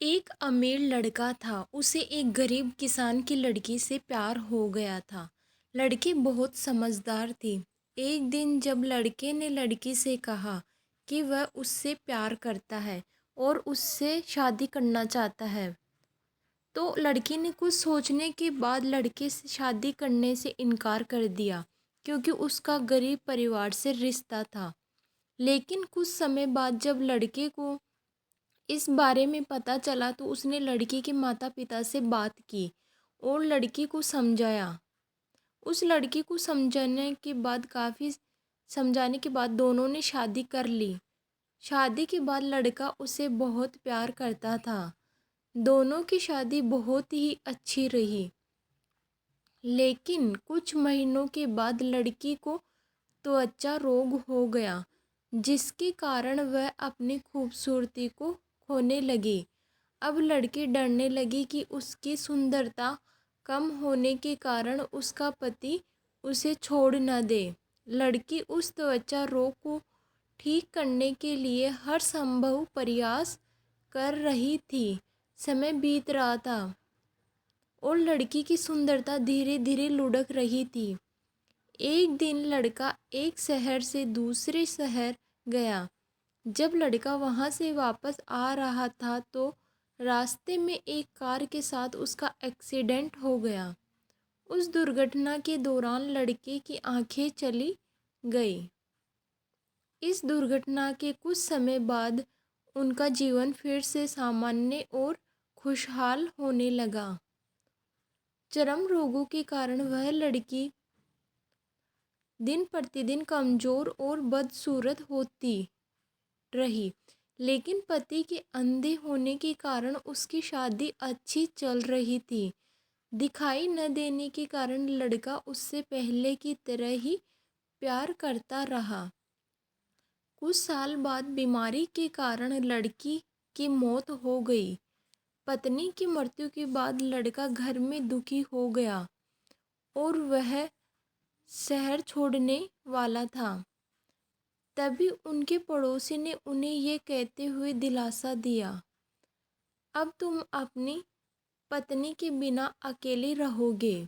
एक अमीर लड़का था। उसे एक गरीब किसान की लड़की से प्यार हो गया था। लड़की बहुत समझदार थी। एक दिन जब लड़के ने लड़की से कहा कि वह उससे प्यार करता है और उससे शादी करना चाहता है, तो लड़की ने कुछ सोचने के बाद लड़के से शादी करने से इनकार कर दिया, क्योंकि उसका गरीब परिवार से रिश्ता था। लेकिन कुछ समय बाद जब लड़के को इस बारे में पता चला, तो उसने लड़की के माता पिता से बात की और लड़की को समझाया। उस लड़की को समझाने के बाद दोनों ने शादी कर ली। शादी के बाद लड़का उसे बहुत प्यार करता था। दोनों की शादी बहुत ही अच्छी रही। लेकिन कुछ महीनों के बाद लड़की को त्वचा रोग हो गया, जिसके कारण वह अपनी खूबसूरती को खोने लगी। अब लड़की डरने लगी कि उसकी सुंदरता कम होने के कारण उसका पति उसे छोड़ न दे। लड़की उस त्वचा रोग को ठीक करने के लिए हर संभव प्रयास कर रही थी। समय बीत रहा था और लड़की की सुंदरता धीरे धीरे लुढ़क रही थी। एक दिन लड़का एक शहर से दूसरे शहर गया। जब लड़का वहाँ से वापस आ रहा था, तो रास्ते में एक कार के साथ उसका एक्सीडेंट हो गया। उस दुर्घटना के दौरान लड़के की आंखें चली गई। इस दुर्घटना के कुछ समय बाद उनका जीवन फिर से सामान्य और खुशहाल होने लगा। चर्म रोगों के कारण वह लड़की दिन प्रतिदिन कमज़ोर और बदसूरत होती रही, लेकिन पति के अंधे होने के कारण उसकी शादी अच्छी चल रही थी। दिखाई न देने के कारण लड़का उससे पहले की तरह ही प्यार करता रहा। कुछ साल बाद बीमारी के कारण लड़की की मौत हो गई। पत्नी की मृत्यु के बाद लड़का घर में दुखी हो गया और वह शहर छोड़ने वाला था। तभी उनके पड़ोसी ने उन्हें ये कहते हुए दिलासा दिया, अब तुम अपनी पत्नी के बिना अकेले रहोगे।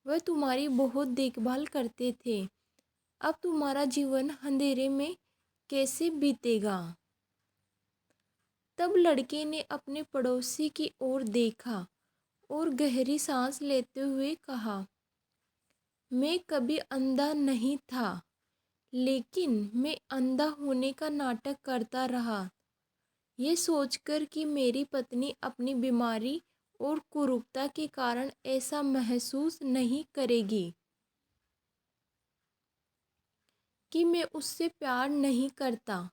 वह तुम्हारी बहुत देखभाल करते थे। अब तुम्हारा जीवन अंधेरे में कैसे बीतेगा। तब लड़के ने अपने पड़ोसी की ओर देखा और गहरी सांस लेते हुए कहा, मैं कभी अंधा नहीं था, लेकिन मैं अंधा होने का नाटक करता रहा, ये सोचकर कि मेरी पत्नी अपनी बीमारी और कुरूपता के कारण ऐसा महसूस नहीं करेगी कि मैं उससे प्यार नहीं करता।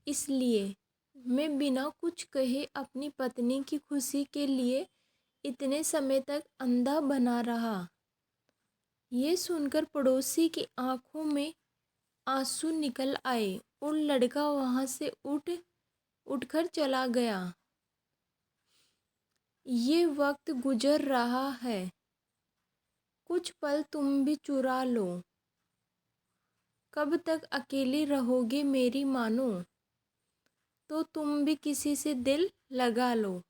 इसलिए मैं बिना कुछ कहे अपनी पत्नी की खुशी के लिए इतने समय तक अंधा बना रहा। ये सुनकर पड़ोसी की आंखों में आंसू निकल आए और लड़का वहाँ से उठकर चला गया। ये वक्त गुजर रहा है, कुछ पल तुम भी चुरा लो। कब तक अकेली रहोगे मेरी मानो, तो तुम भी किसी से दिल लगा लो।